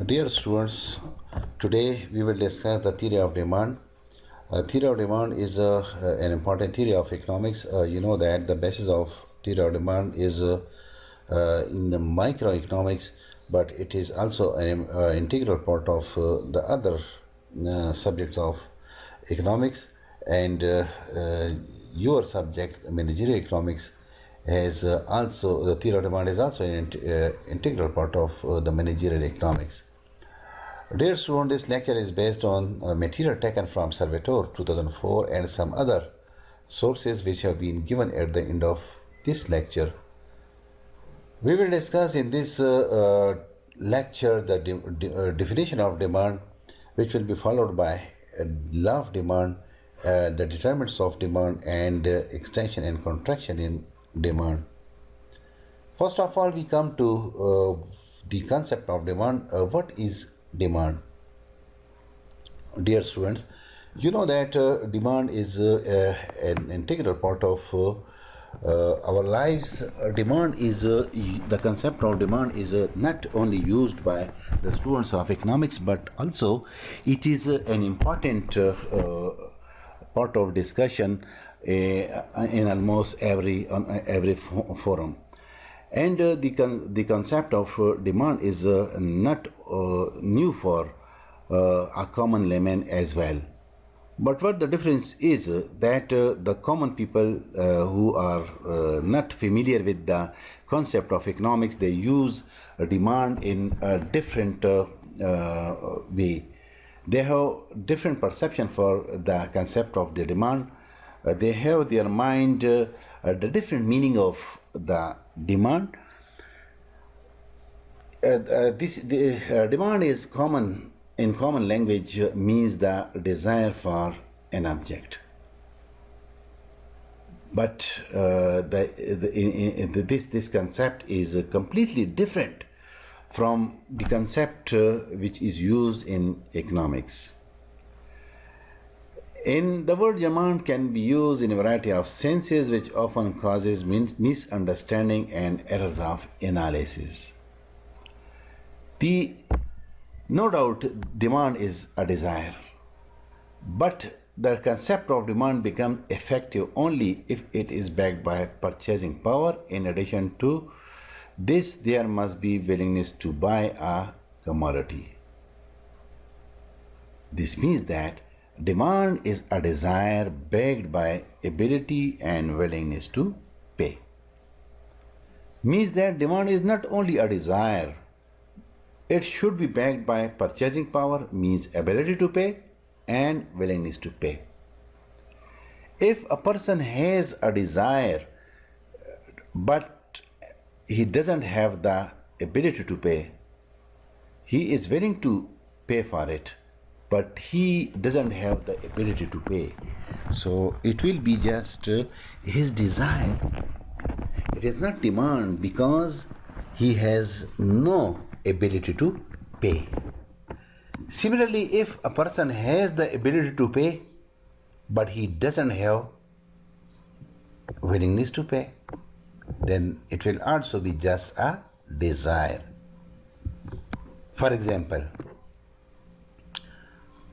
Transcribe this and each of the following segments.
Dear students, today we will discuss the theory of demand. Theory of demand is an important theory of economics. You know that the basis of theory of demand is in the microeconomics, but it is also an integral part of the other subjects of economics. And your subject, managerial economics, has also the theory of demand is also an integral part of the managerial economics. Dear student, this lecture is based on material taken from Salvatore 2004 and some other sources which have been given at the end of this lecture. We will discuss in this lecture the definition of demand, which will be followed by law of demand, the determinants of demand, and extension and contraction in demand. First of all, we come to the concept of demand. What is demand? Dear students, you know that demand is an integral part of our lives. Demand is the concept of demand is not only used by the students of economics, but also it is an important part of discussion in almost every forum. And the concept of demand is not new for a common layman as well. But what the difference is that the common people who are not familiar with the concept of economics, they use demand in a different way. They have different perception for the concept of the demand. They have their mind the different meaning of the demand. Demand is common in common language means the desire for an object. But this concept is completely different from the concept which is used in economics. In the word demand can be used in a variety of senses, which often causes misunderstanding and errors of analysis. No doubt demand is a desire, but the concept of demand becomes effective only if it is backed by purchasing power. In addition to this, there must be willingness to buy a commodity. This means that demand is a desire backed by ability and willingness to pay. Means that demand is not only a desire, it should be backed by purchasing power, means ability to pay and willingness to pay. If a person has a desire but he doesn't have the ability to pay, he is willing to pay for it, but he doesn't have the ability to pay. So it will be just his desire. It is not demand because he has no ability to pay. Similarly, if a person has the ability to pay, but he doesn't have willingness to pay, then it will also be just a desire. For example,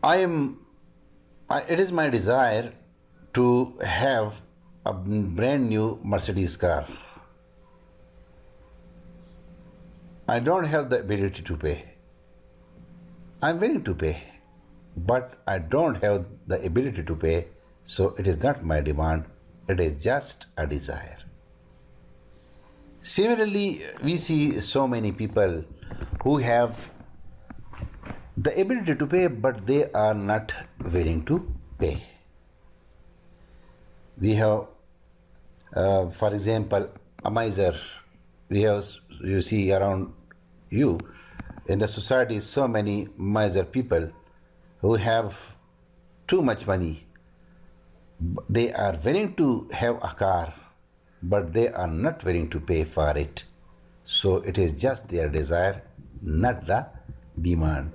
it is my desire to have a brand new Mercedes car. I don't have the ability to pay. I'm willing to pay, but I don't have the ability to pay, so it is not my demand, it is just a desire. Similarly, we see so many people who have the ability to pay, but they are not willing to pay. We have, for example, a miser. You see around you in the society so many miser people who have too much money. They are willing to have a car, but they are not willing to pay for it. So it is just their desire, not the demand.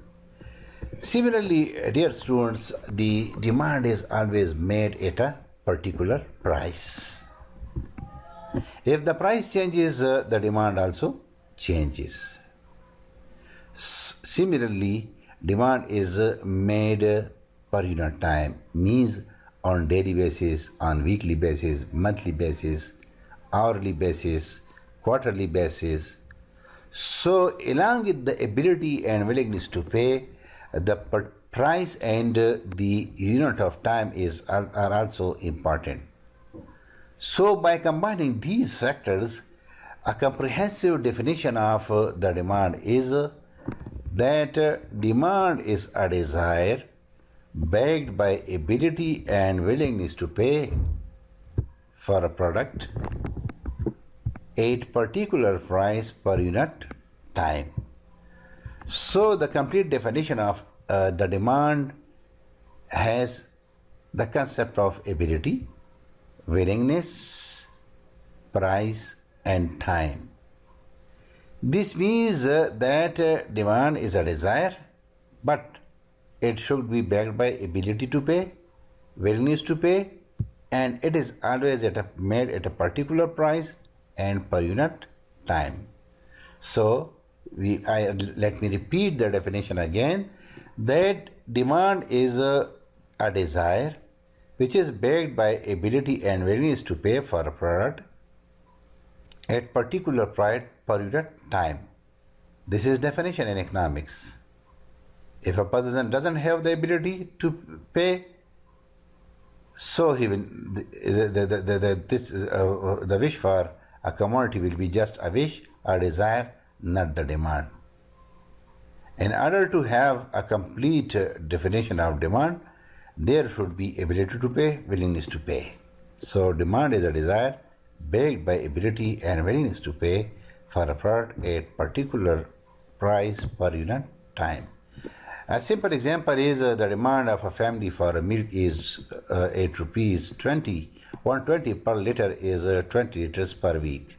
Similarly, dear students, the demand is always made at a particular price. If the price changes, the demand also changes. Similarly, demand is made per unit time, means on daily basis, on weekly basis, monthly basis, hourly basis, quarterly basis. So, along with the ability and willingness to pay, the price and the unit of time are also important. So, by combining these factors, a comprehensive definition of the demand is that demand is a desire backed by ability and willingness to pay for a product at particular price per unit time. So the complete definition of the demand has the concept of ability, willingness, price, and time. This means that demand is a desire, but it should be backed by ability to pay, willingness to pay, and it is always made at a particular price and per unit time. So, let me repeat the definition again, that demand is a desire which is backed by ability and willingness to pay for a product at particular price per unit time. This is definition in economics. If a person doesn't have the ability to pay, so he will the wish for a commodity will be just a wish or desire, not the demand. In order to have a complete definition of demand, there should be ability to pay, willingness to pay. So demand is a desire backed by ability and willingness to pay for a product at particular price per unit time. A simple example is the demand of a family for a milk is 8 rupees 20. 120 per liter is 20 liters per week.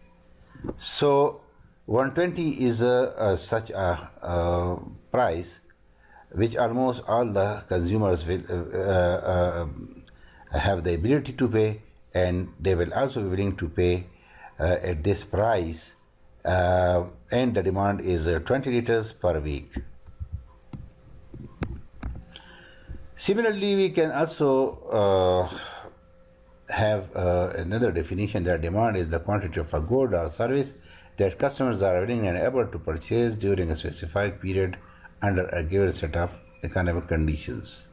So 120 is such a price which almost all the consumers will have the ability to pay, and they will also be willing to pay at this price, and the demand is 20 liters per week. Similarly, we can also have another definition that demand is the quantity of a good or service that customers are willing and able to purchase during a specified period under a given set of economic conditions.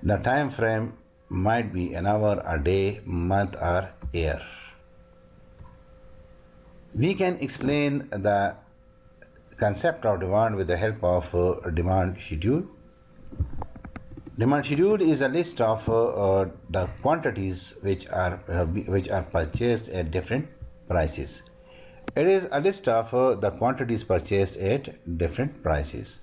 The time frame might be an hour, a day, month, or year. We can explain the concept of demand with the help of a demand schedule. Demand schedule is a list of the quantities which are purchased at different prices. It is a list of the quantities purchased at different prices.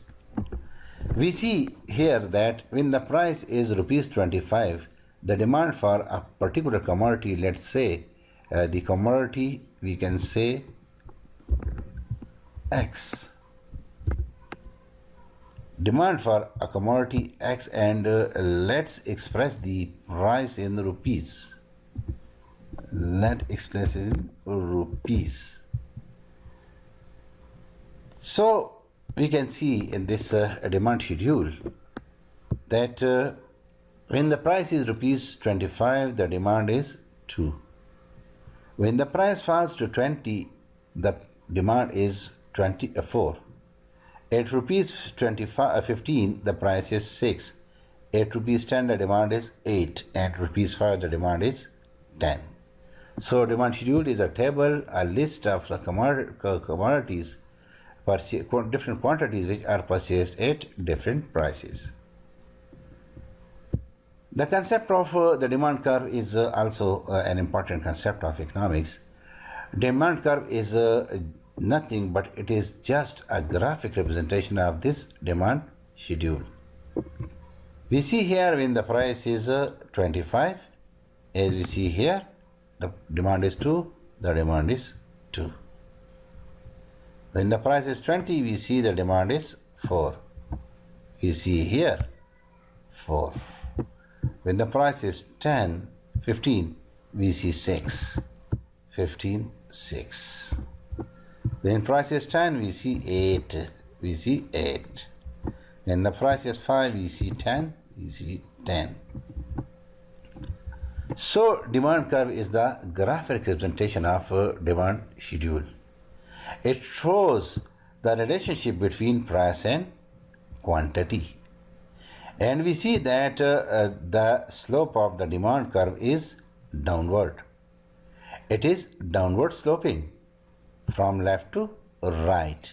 We see here that when the price is rupees 25, the demand for a particular commodity, let's say the commodity, we can say X. Demand for a commodity X, and let's express the price in rupees. Let's express it in rupees. So we can see in this demand schedule that when the price is rupees 25, the demand is 2. When the price falls to 20, the demand is 24. At rupees 15, the price is 6. At rupees 10, the demand is 8. At rupees 5, the demand is 10. So demand schedule is a table, a list of the commodities, different quantities which are purchased at different prices. The concept of the demand curve is also an important concept of economics. Demand curve is nothing but it is just a graphic representation of this demand schedule. We see here when the price is 25, as we see here, the demand is 2, the demand is 2. When the price is 20, we see the demand is 4. We see here 4. When the price is 15, we see 6. 15, 6. When price is 10, we see 8. we see 8. When the price is 5, we see 10, we see 10. So demand curve is the graphic representation of demand schedule. It shows the relationship between price and quantity. And we see that the slope of the demand curve is downward. It is downward sloping from left to right.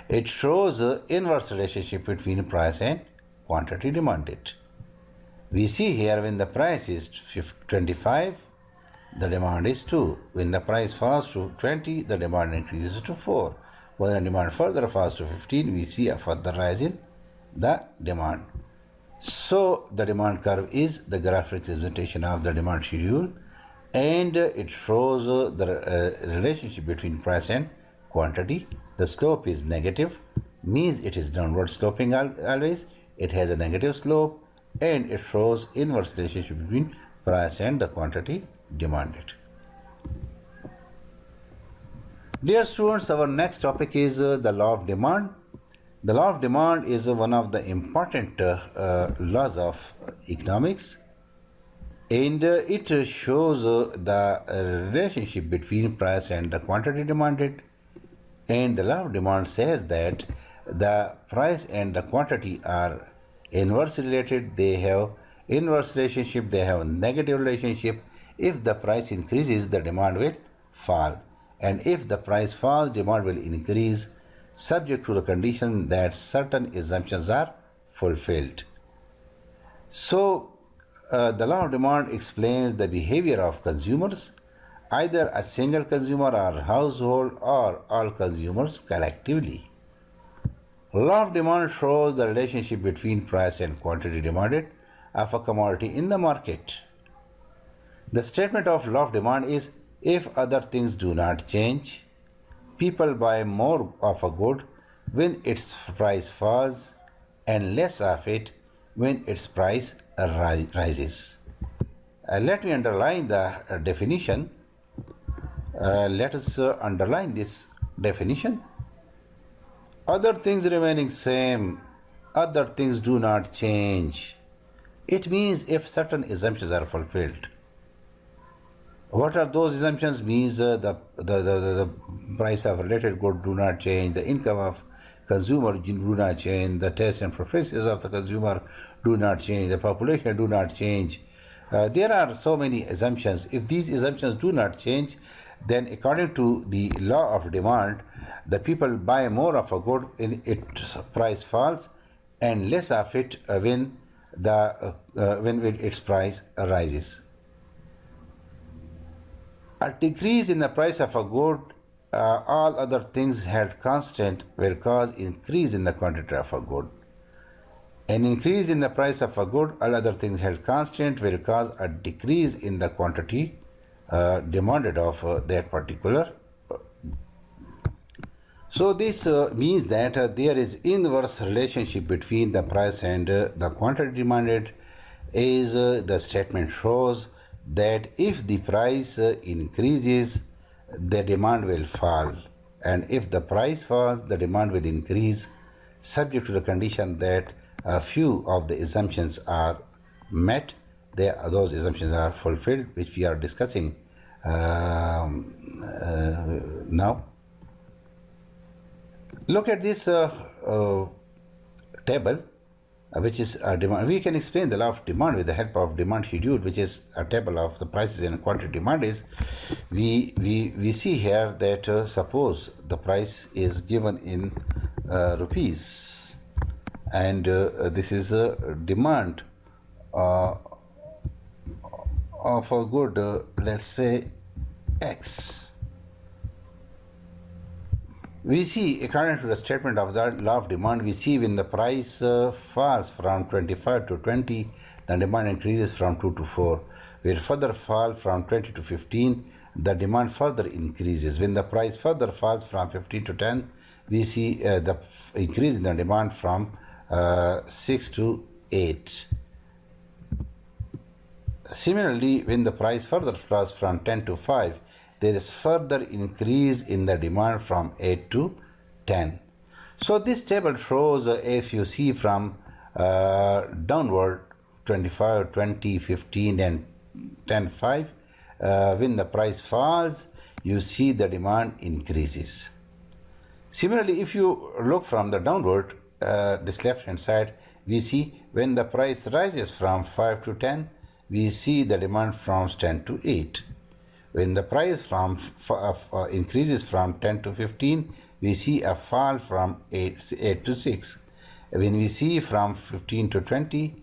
It shows the inverse relationship between price and quantity demanded. We see here when the price is 25, the demand is 2. When the price falls to 20, the demand increases to 4. When the demand further falls to 15, we see a further rise in the demand. So the demand curve is the graphic representation of the demand schedule, and it shows the relationship between price and quantity. The slope is negative, means it is downward sloping always. It has a negative slope, and it shows inverse relationship between price and the quantity demanded. Dear students, our next topic is the law of demand. The law of demand is one of the important laws of economics, and it shows the relationship between price and the quantity demanded. And the law of demand says that the price and the quantity are inversely related. They have inverse relationship, they have negative relationship. If the price increases, the demand will fall, and if the price falls, demand will increase, subject to the condition that certain assumptions are fulfilled. So the law of demand explains the behavior of consumers, either a single consumer or household or all consumers collectively. Law of demand shows the relationship between price and quantity demanded of a commodity in the market. The statement of law of demand is, if other things do not change, people buy more of a good when its price falls and less of it when its price rises. Let me underline the definition. Let us underline this definition. Other things remaining same, other things do not change. It means if certain assumptions are fulfilled. What are those assumptions? Means the price of related good do not change, the income of consumer do not change, the tastes and preferences of the consumer do not change, the population do not change. There are so many assumptions. If these assumptions do not change, then according to the law of demand, the people buy more of a good when its price falls and less of it when its price rises. A decrease in the price of a good, all other things held constant, will cause increase in the quantity of a good. An increase in the price of a good, all other things held constant, will cause a decrease in the quantity demanded of that particular. So this means that there is inverse relationship between the price and the quantity demanded, as the statement shows that if the price increases, the demand will fall, and if the price falls, the demand will increase, subject to the condition that a few of the assumptions are met. Those assumptions are fulfilled, which we are discussing now. Look at this table, which is demand. We can explain the law of demand with the help of demand schedule, which is a table of the prices and quantity demand. Is we see here that suppose the price is given in rupees, and this is a demand of a good, let's say X. We see, according to the statement of the law of demand, we see when the price falls from 25 to 20, the demand increases from 2 to 4. Will further fall from 20 to 15, the demand further increases. When the price further falls from 15 to 10, we see the increase in the demand from 6 to 8. Similarly, when the price further falls from 10 to 5, there is further increase in the demand from 8 to 10. So this table shows if you see from downward 25, 20, 15 and 10, 5, when the price falls, you see the demand increases. Similarly, if you look from the downward, this left hand side, we see when the price rises from 5 to 10, we see the demand from 10 to 8. When the price increases from 10 to 15, we see a fall from 8 to 6. When we see from 15 to 20,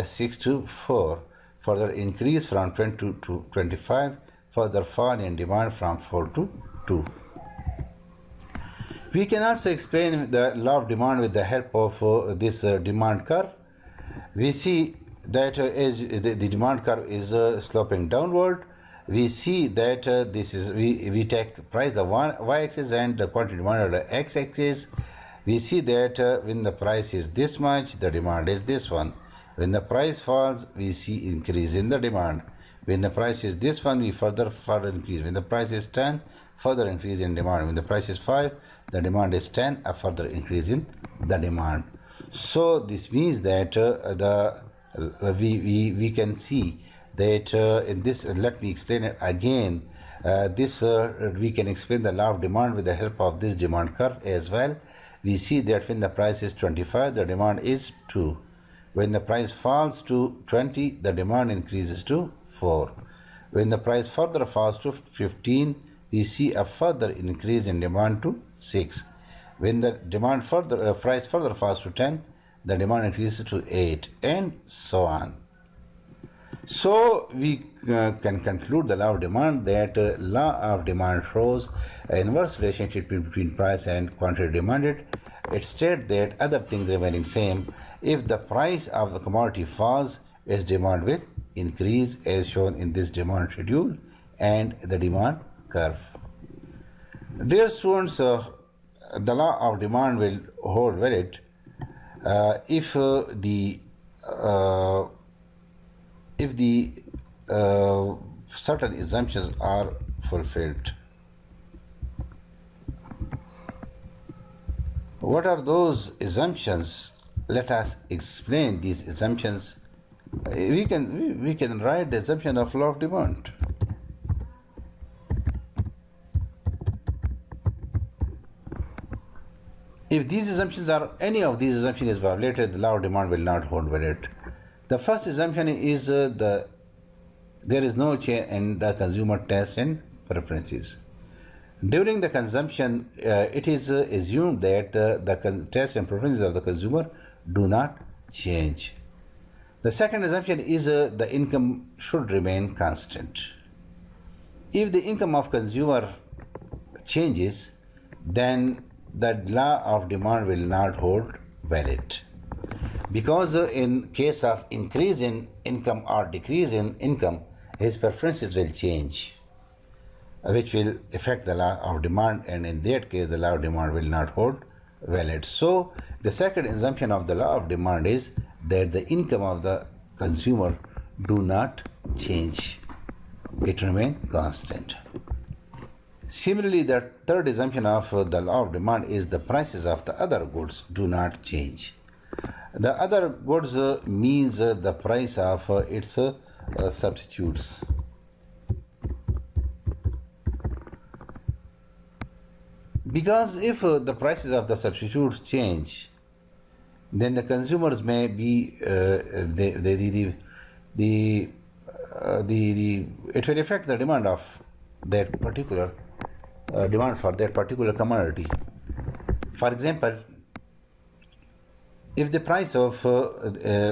6 to 4. Further increase from 20 to 25, further fall in demand from 4 to 2. We can also explain the law of demand with the help of this demand curve. We see that as the demand curve is sloping downward, we see that we take price the y-axis and the quantity demand on the x-axis. We see that when the price is this much, the demand is this one. When the price falls, we see increase in the demand. When the price is this one, we further increase. When the price is 10, further increase in demand. When the price is 5, the demand is 10, a further increase in the demand. So this means that we can see that in this, let me explain it again. We can explain the law of demand with the help of this demand curve as well. We see that when the price is 25, the demand is 2. When the price falls to 20, the demand increases to 4. When the price further falls to 15, we see a further increase in demand to 6. When the price further falls to 10, the demand increases to 8, and so on. So we can conclude the law of demand that law of demand shows an inverse relationship between price and quantity demanded. It states that other things remaining same, if the price of the commodity falls, its demand will increase as shown in this demand schedule and the demand curve. Dear students, the law of demand will hold valid if the certain assumptions are fulfilled. What are those assumptions? Let us explain these assumptions. We can write the assumption of law of demand. If these assumptions are, any of these assumptions is violated, the law of demand will not hold valid. The first assumption is there is no change in the consumer tastes and preferences. During the consumption, it is assumed that the tastes and preferences of the consumer do not change. The second assumption is the income should remain constant. If the income of consumer changes, then the law of demand will not hold valid. Because in case of increase in income or decrease in income, his preferences will change, which will affect the law of demand, and in that case the law of demand will not hold valid. So the second assumption of the law of demand is that the income of the consumer do not change. It remains constant. Similarly, the third assumption of the law of demand is the prices of the other goods do not change. The other goods means the price of its substitutes. Because if the prices of the substitutes change, then the consumers may be it will affect the demand of that particular demand for that particular commodity. For example, if the price of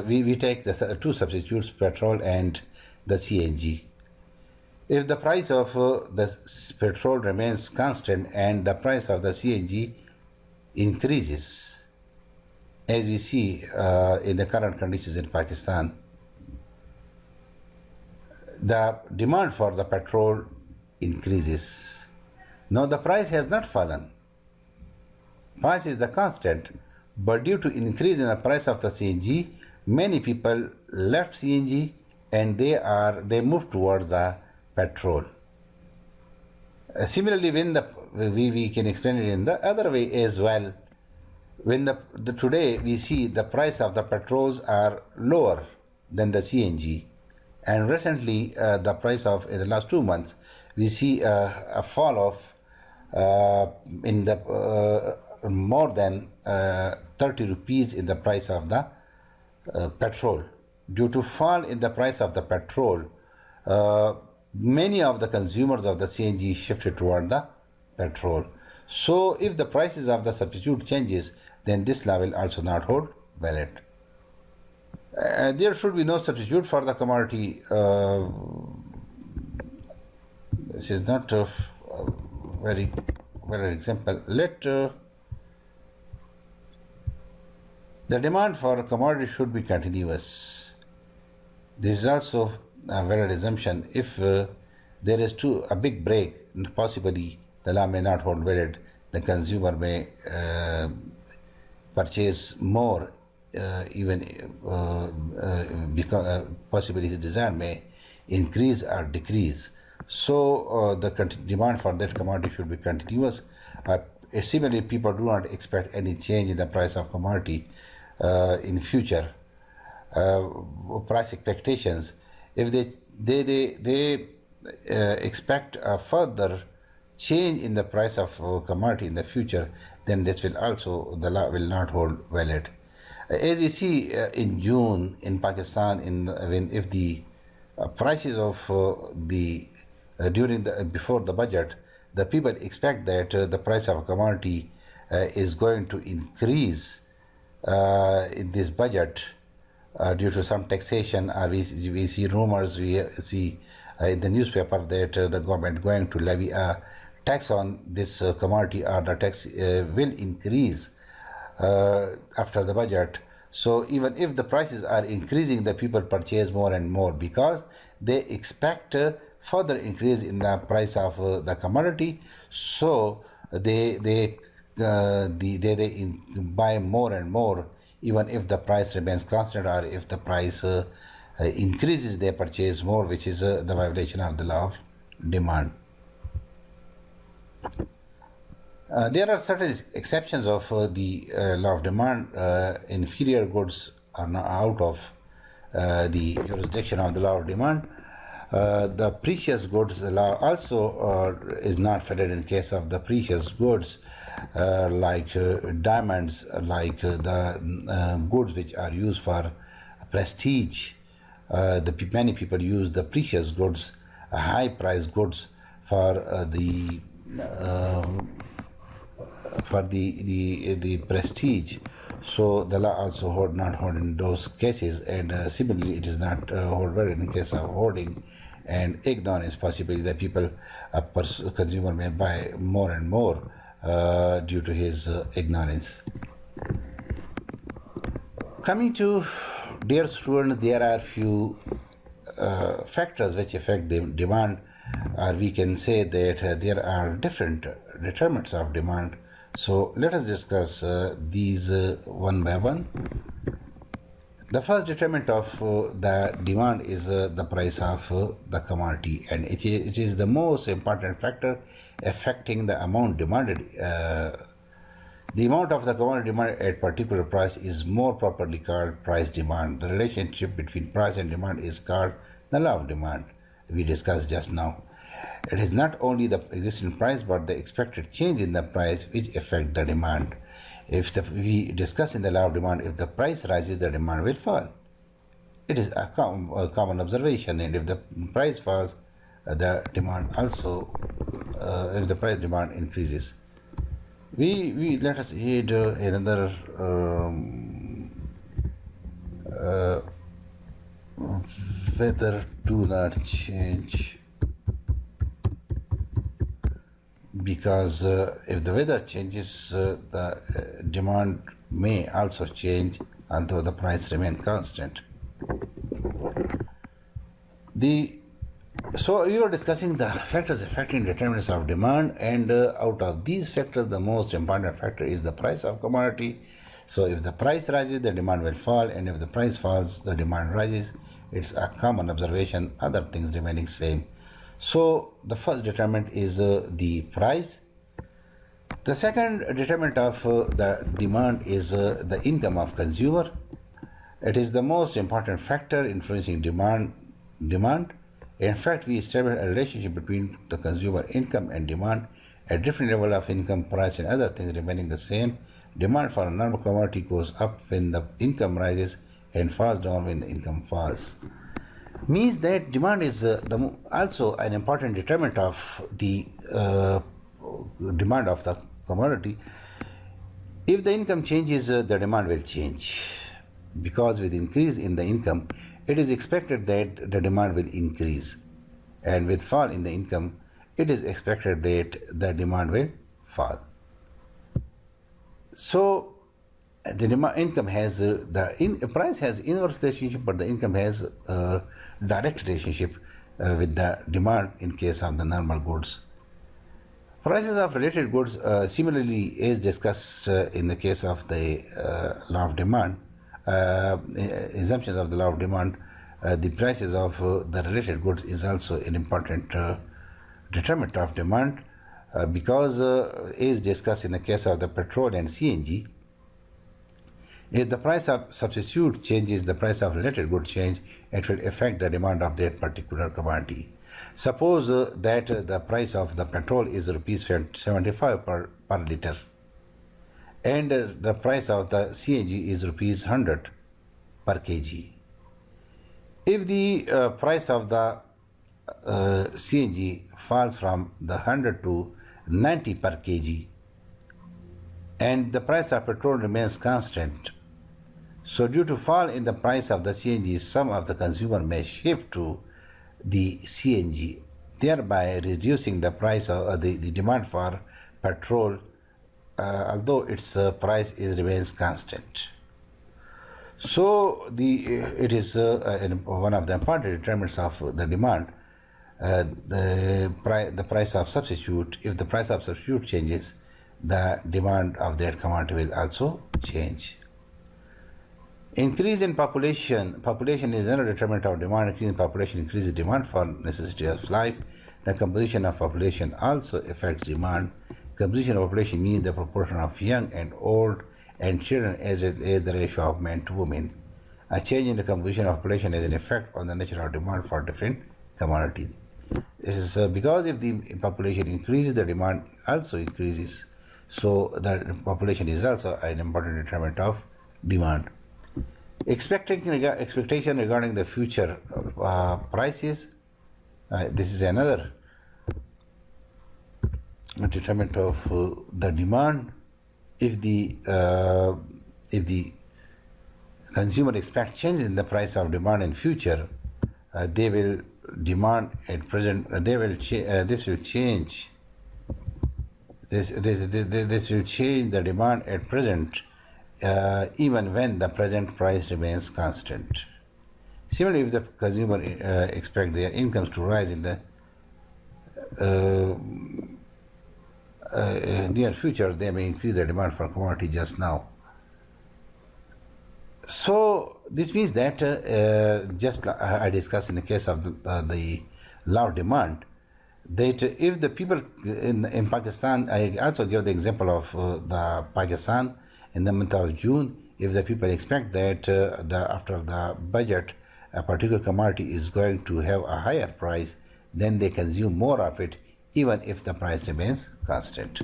we take the two substitutes, petrol and the CNG. If the price of the petrol remains constant and the price of the CNG increases, as we see in the current conditions in Pakistan, the demand for the petrol increases. Now the price has not fallen. Price is the constant, but due to increase in the price of the CNG, many people left CNG and they moved towards the petrol. Similarly, when we can explain it in the other way as well. When today we see the price of the petrols are lower than the CNG, and recently the price of in the last 2 months we see a fall of in the more than 30 rupees in the price of the petrol. Due to fall in the price of the petrol, many of the consumers of the CNG shifted toward the petrol. So if the prices of the substitute changes, then this law will also not hold valid. There should be no substitute for the commodity. This is not a very example. The demand for a commodity should be continuous. This is also a valid assumption. If there is a big break, possibly the law may not hold valid. The consumer may purchase more, even because possibly his desire may increase or decrease. So the demand for that commodity should be continuous. Similarly, people do not expect any change in the price of commodity in future. Price expectations, if they expect a further change in the price of commodity in the future, then this will also, the law will not hold valid. As we see in June in Pakistan, if the prices of before the budget, the people expect that the price of a commodity is going to increase in this budget due to some taxation. We see rumors, we see in the newspaper that the government going to levy a tax on this commodity, or the tax will increase after the budget. So even if the prices are increasing, the people purchase more and more because they expect further increase in the price of the commodity. So they buy more and more, even if the price remains constant, or if the price increases, they purchase more, which is the violation of the law of demand. There are certain exceptions of the law of demand. Inferior goods are not out of the jurisdiction of the law of demand. The precious goods law also is not valid in case of the precious goods like diamonds, like the goods which are used for prestige. Many people use the precious goods, high price goods for the prestige. So the law also not hold in those cases, and similarly it is not hold valid in case of hoarding and ignorance. Possibly the people, consumer may buy more and more due to his ignorance. Coming to dear students, there are few factors which affect the demand, or we can say that there are different determinants of demand. So let us discuss these one by one. The first determinant of the demand is the price of the commodity, and it is the most important factor affecting the amount demanded. The amount of the commodity demand at particular price is more properly called price demand. The relationship between price and demand is called the law of demand, we discussed just now. It is not only the existing price but the expected change in the price which affect the demand. We discuss in the law of demand, if the price rises, the demand will fall. It is a common observation, and if the price falls, the demand also, if the price demand increases. We let us read another weather do not change, because if the weather changes, the demand may also change, although the price remain constant. So we were discussing the factors affecting determinants of demand, and out of these factors, the most important factor is the price of commodity. So if the price rises, the demand will fall, and if the price falls, the demand rises. It's a common observation, other things remaining same. So the first determinant is the price. The second determinant of the demand is the income of consumer. It is the most important factor influencing demand. In fact, we establish a relationship between the consumer income and demand at different level of income, price, and other things remaining the same. Demand for a normal commodity goes up when the income rises and falls down when the income falls. Means that demand is also an important determinant of the demand of the commodity. If the income changes, the demand will change, because with increase in the income, it is expected that the demand will increase, and with fall in the income, it is expected that the demand will fall. So the income has price has inverse relationship, but the income has direct relationship with the demand in case of the normal goods. Prices of related goods similarly is discussed in the case of the law of demand, assumptions of the law of demand. The prices of the related goods is also an important determinant of demand because is discussed in the case of the petrol and CNG. If the price of substitute changes, the price of related good change, it will affect the demand of that particular commodity. Suppose that the price of the petrol is rupees 75 per liter, and the price of the CNG is rupees 100 per kg. If the price of the CNG falls from the 100 to 90 per kg, and the price of petrol remains constant, so due to fall in the price of the CNG, some of the consumer may shift to the CNG, thereby reducing the price of the demand for petrol, although its price remains constant. So it is one of the important determinants of the demand. The price of substitute. If the price of substitute changes, the demand of that commodity will also change. Increase in population. Population is another determinant of demand. Increase in population increases demand for necessity of life. The composition of population also affects demand. Composition of population means the proportion of young and old and children as well as the ratio of men to women. A change in the composition of population has an effect on the nature of demand for different commodities. This is because if the population increases, the demand also increases. So the population is also an important determinant of demand. Expectation regarding the future prices. This is another determinant of the demand. If the consumer expect changes in the price of demand in future, they will demand at present. This will change. This will change the demand at present. Even when the present price remains constant. Similarly, if the consumer expect their incomes to rise in the near future, they may increase their demand for commodity just now. So this means that just I discussed in the case of the law of demand, that if the people in Pakistan, I also give the example of the Pakistan. In the month of June, if the people expect that after the budget, a particular commodity is going to have a higher price, then they consume more of it, even if the price remains constant.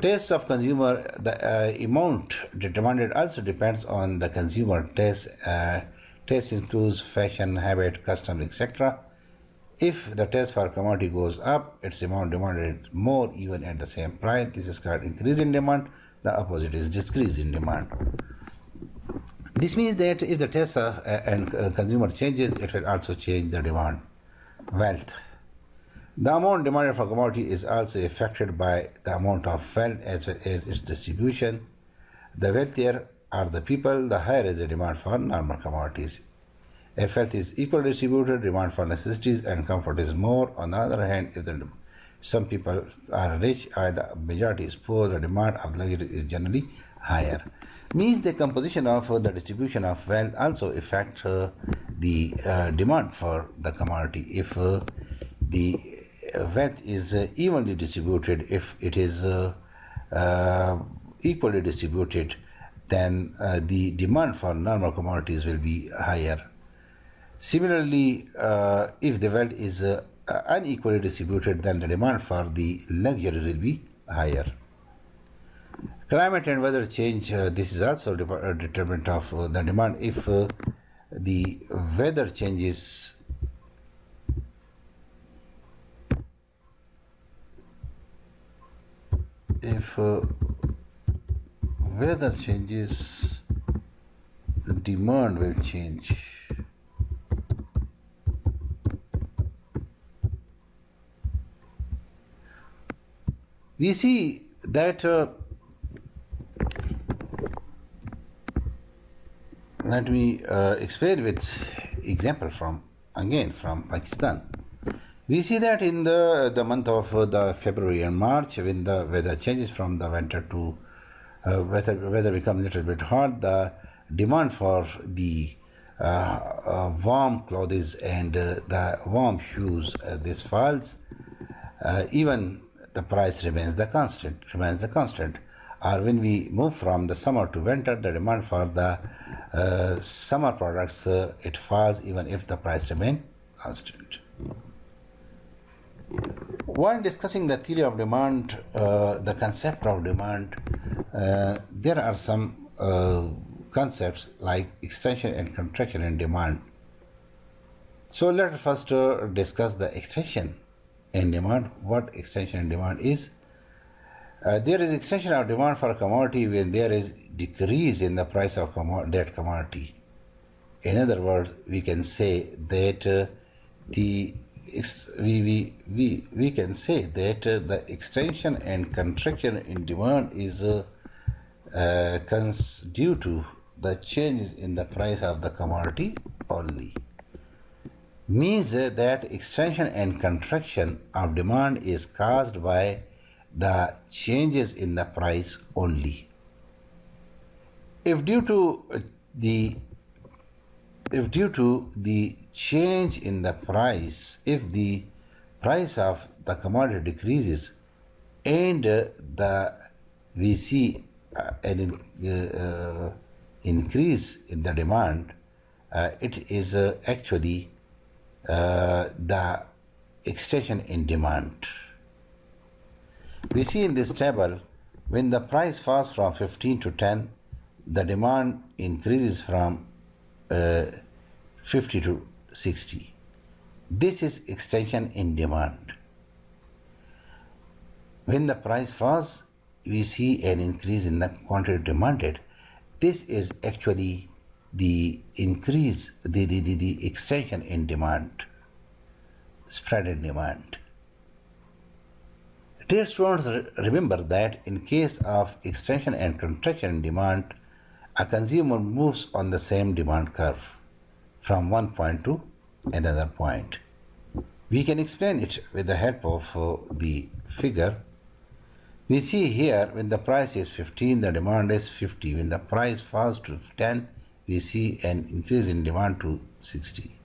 Taste of consumer, the amount demanded also depends on the consumer taste. Taste includes fashion, habit, custom, etc. If the taste for a commodity goes up, its amount demanded more even at the same price. This is called increase in demand. The opposite is decrease in demand. This means that if the taste and consumer changes, it will also change the demand. Wealth. The amount demanded for commodity is also affected by the amount of wealth as well as its distribution. The wealthier are the people, the higher is the demand for normal commodities. If wealth is equally distributed, demand for necessities and comfort is more. On the other hand, if some people are rich and the majority is poor, the demand of luxury is generally higher. Means the composition of the distribution of wealth also affect the demand for the commodity. If the wealth is evenly distributed, if it is equally distributed, then the demand for normal commodities will be higher. Similarly, if the wealth is unequally distributed, then the demand for the luxury will be higher. Climate and weather change, this is also a determinant of the demand. If the weather changes, demand will change. We see that let me explain with example from Pakistan. We see that in the month of the February and March, when the weather changes from the winter to weather becomes a little bit hot, the demand for the warm clothes and the warm shoes, this falls. Even the price remains the constant. Or when we move from the summer to winter, the demand for the summer products, it falls even if the price remains constant. While discussing the theory of demand, the concept of demand, there are some concepts like extension and contraction in demand. So let us first discuss the extension in demand. What extension in demand is? There is extension of demand for a commodity when there is decrease in the price of that commodity. In other words, we can say that the extension and contraction in demand is due to the changes in the price of the commodity only. Means that extension and contraction of demand is caused by the changes in the price only. If due to the change in the price, if the price of the commodity decreases and we see an increase in the demand, it is actually the extension in demand. We see in this table, when the price falls from 15 to 10, the demand increases from 50 to 60. This is extension in demand. When the price falls, we see an increase in the quantity demanded. This is actually the increase, the extension in demand, spread in demand. Dear students, remember that in case of extension and contraction in demand, a consumer moves on the same demand curve from one point to another point. We can explain it with the help of the figure. We see here, when the price is 15, the demand is 50. When the price falls to 10, we see an increase in demand to 60.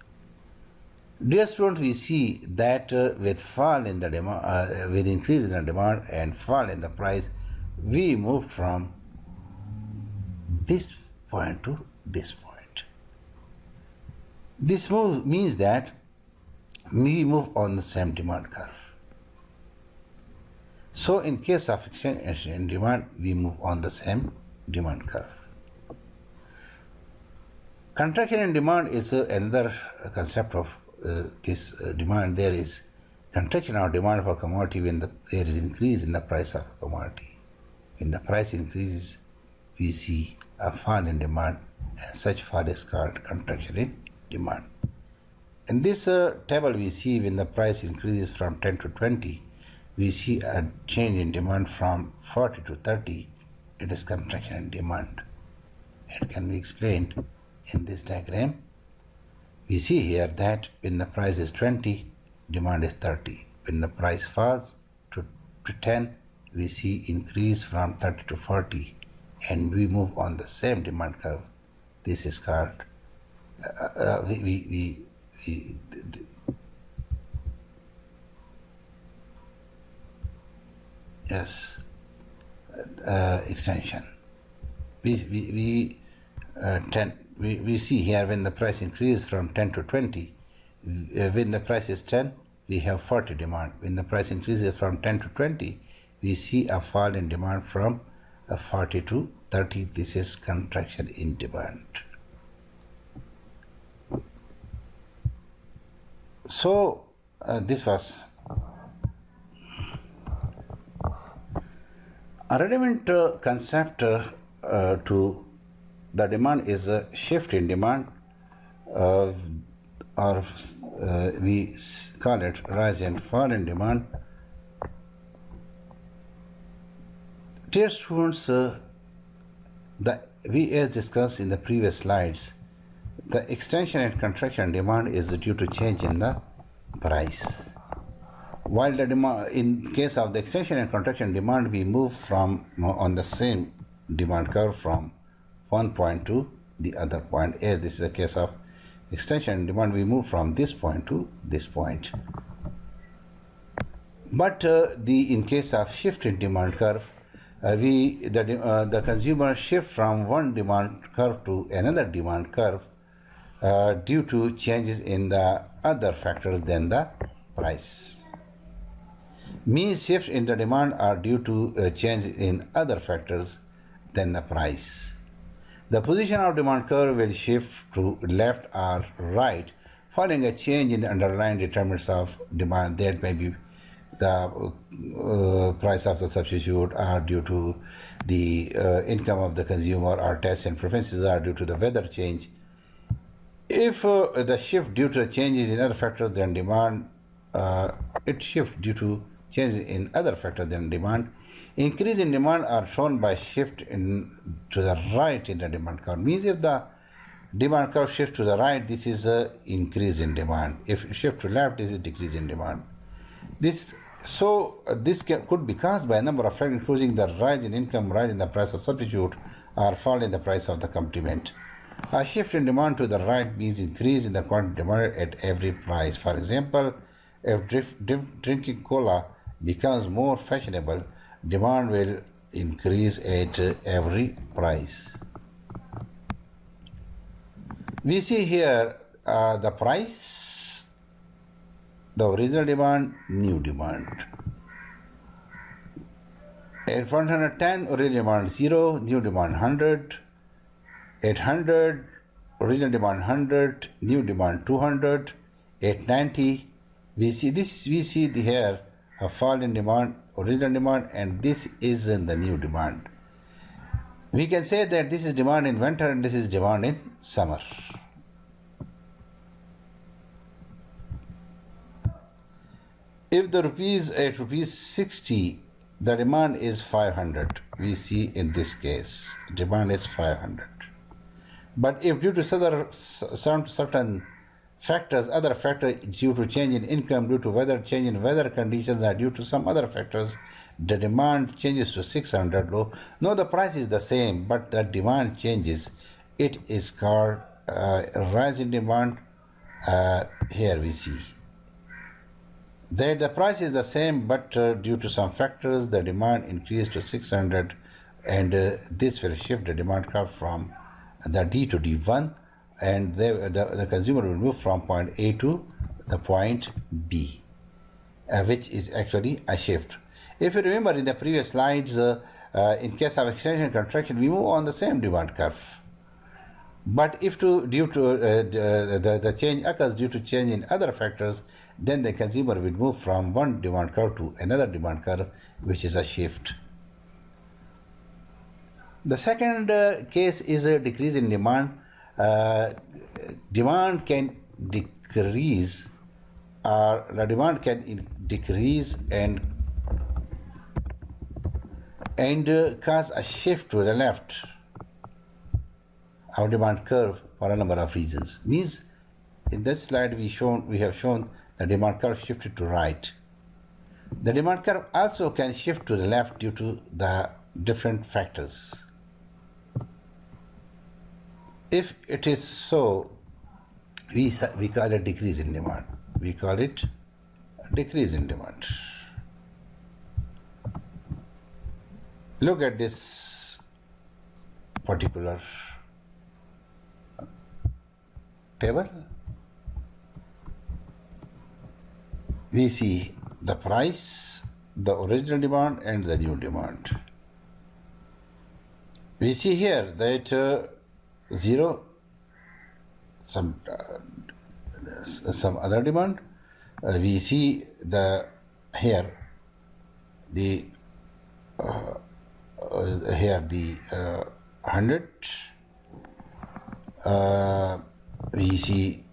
Dear students, we see that with fall in the demand, with increase in the demand and fall in the price, we moved from this point to this point. This move means that we move on the same demand curve. So in case of extension in demand, we move on the same demand curve. Contraction in demand is another concept of this demand. There is contraction of demand for commodity when there is increase in the price of a commodity. When the price increases, we see a fall in demand, and such fall is called contraction in demand. In this table, we see when the price increases from 10 to 20, we see a change in demand from 40 to 30. It is contraction in demand. It can be explained in this diagram. We see here that when the price is 20, demand is 30. When the price falls to 10, we see increase from 30 to 40, and we move on the same demand curve. This is called Yes, extension. We see here when the price increases from 10 to 20, when the price is 10, we have 40 demand. When the price increases from 10 to 20, we see a fall in demand from 40 to 30. This is contraction in demand. So this was a relevant concept to the demand is a shift in demand, or we call it rise and fall in demand. Dear students, we as discussed in the previous slides, the extension and contraction demand is due to change in the price. While the demand, in case of the extension and contraction demand, we move from on the same demand curve from one point to the other point. As this is a case of extension and demand, we move from this point to this point. But in case of shift in demand curve, the consumer shift from one demand curve to another demand curve due to changes in the other factors than the price. Means shift in the demand are due to change in other factors than the price. The position of demand curve will shift to left or right following a change in the underlying determinants of demand. That may be the price of the substitute, are due to the income of the consumer, or tastes and preferences are due to the weather change. If the shift due to changes in other factors than demand, it shifts due to changes in other factors than demand. Increase in demand are shown by shift to the right in the demand curve. Means if the demand curve shifts to the right, this is an increase in demand. If it shifts to left, this is a decrease in demand. This could be caused by a number of factors, including the rise in income, rise in the price of substitute, or fall in the price of the complement. A shift in demand to the right means increase in the quantity demanded at every price. For example, if drinking cola becomes more fashionable, demand will increase at every price. We see here the price, the original demand, new demand. At 110, original demand 0, new demand 100. At 100, original demand 100, new demand 200. At 90, we see here a fall in demand, original demand, and this is in the new demand. We can say that this is demand in winter and this is demand in summer. If the rupees at rupees 60, the demand is 500. We see in this case, demand is 500. But if due to certain factors, other factors due to change in income, due to weather, change in weather conditions, or due to some other factors, the demand changes to 600 low. No, the price is the same, but the demand changes. It is called rise in demand. Here we see that the price is the same, but due to some factors, the demand increased to 600, and this will shift the demand curve from the D to D1, and the consumer will move from point A to the point B, which is actually a shift. If you remember in the previous slides, in case of extension and contraction, we move on the same demand curve. But if due to the change occurs due to change in other factors, then the consumer will move from one demand curve to another demand curve, which is a shift. The second case is a decrease in demand. Demand can decrease, or the demand can decrease and cause a shift to the left of demand curve for a number of reasons. Means in this slide we have shown the demand curve shifted to right. The demand curve also can shift to the left due to the different factors. If it is so, we call it decrease in demand. We call it decrease in demand. Look at this particular table. We see the price, the original demand and the new demand. We see here that zero, some other demand. We see here the 100. We see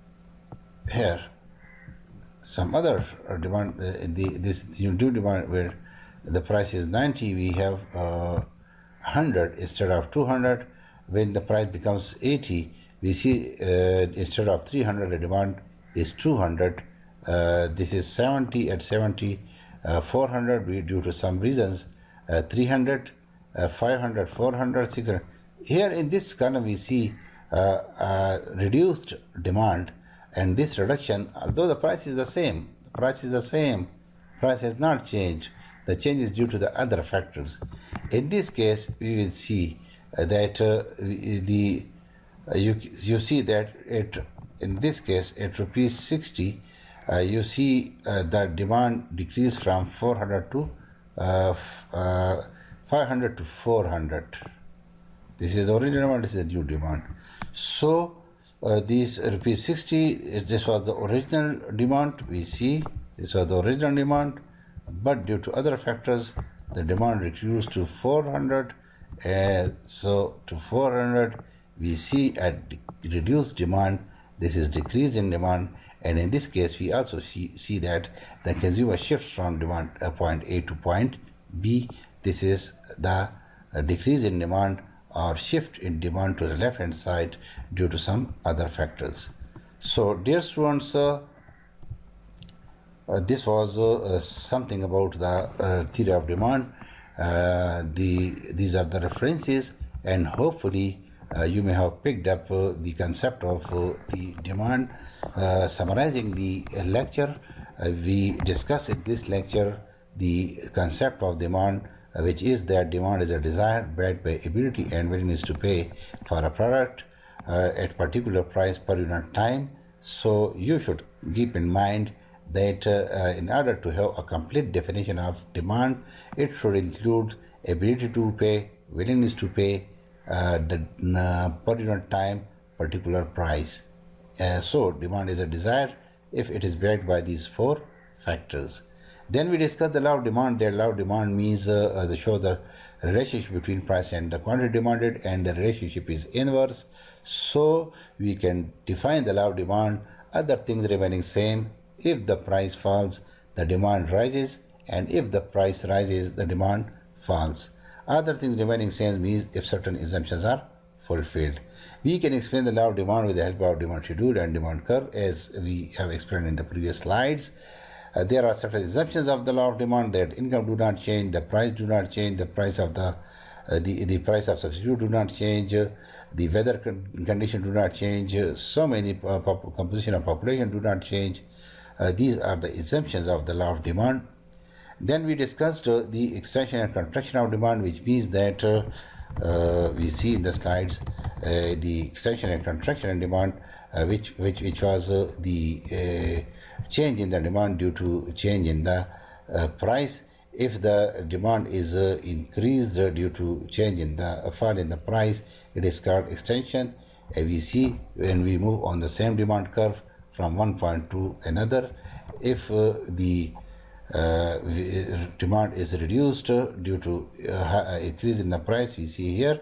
here some other demand. This new demand where the price is 90. We have 100 instead of 200. When the price becomes 80, we see instead of 300 the demand is 200. This is 70. At 70, 400 due to some reasons, 300, 500, 400, 600. Here in this column we see reduced demand, and this reduction, although the price is the same, price has not changed. The change is due to the other factors. In this case, we will see that you see that in this case at rupees 60, you see the demand decrease from 400 to 500 to 400. This is the original demand, this is the new demand. So these rupees 60, this was the original demand. We see this was the original demand, but due to other factors, the demand reduced to 400. So to 400, we see a reduced demand. This is decrease in demand, and in this case, we also see that the consumer shifts from demand point A to point B. This is the decrease in demand or shift in demand to the left hand side due to some other factors. So dear students, this was something about the theory of demand. These are the references, and hopefully you may have picked up the concept of the demand. Summarizing the lecture, we discuss in this lecture the concept of demand, which is that demand is a desire backed by ability and willingness to pay for a product at particular price per unit time. So you should keep in mind that in order to have a complete definition of demand, it should include ability to pay, willingness to pay, the per unit time, particular price. So demand is a desire if it is backed by these four factors. Then we discuss the law of demand. The law of demand means to show the relationship between price and the quantity demanded, and the relationship is inverse. So we can define the law of demand, other things remaining same. If the price falls, the demand rises, and if the price rises, the demand falls. Other things remaining same means if certain assumptions are fulfilled. We can explain the law of demand with the help of demand schedule and demand curve, as we have explained in the previous slides. There are certain assumptions of the law of demand, that income do not change, the price do not change, the price of the price of substitute do not change, the weather condition do not change, so many composition of population do not change. These are the assumptions of the law of demand. Then we discussed the extension and contraction of demand, which means that we see in the slides the extension and contraction in demand, which was the change in the demand due to change in the price. If the demand is increased due to change in the fall in the price, it is called extension. We see when we move on the same demand curve from one point to another, if the demand is reduced due to increase in the price, we see here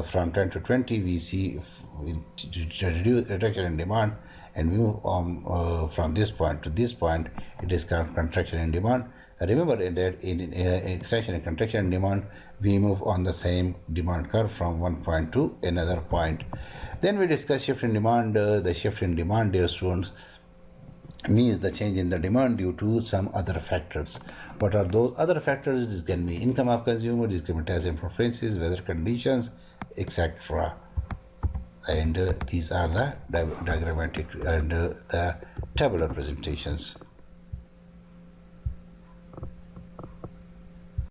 from 10 to 20, we see reduction in demand, and we move on from this point to this point, it is called contraction in demand. Remember that in extension and contraction in demand, we move on the same demand curve from one point to another point. Then we discuss shift in demand. The shift in demand, dear students, means the change in the demand due to some other factors. What are those other factors? This can be income of consumer, discriminatory preferences, weather conditions, etc. And these are the diagrammatic and the tabular presentations.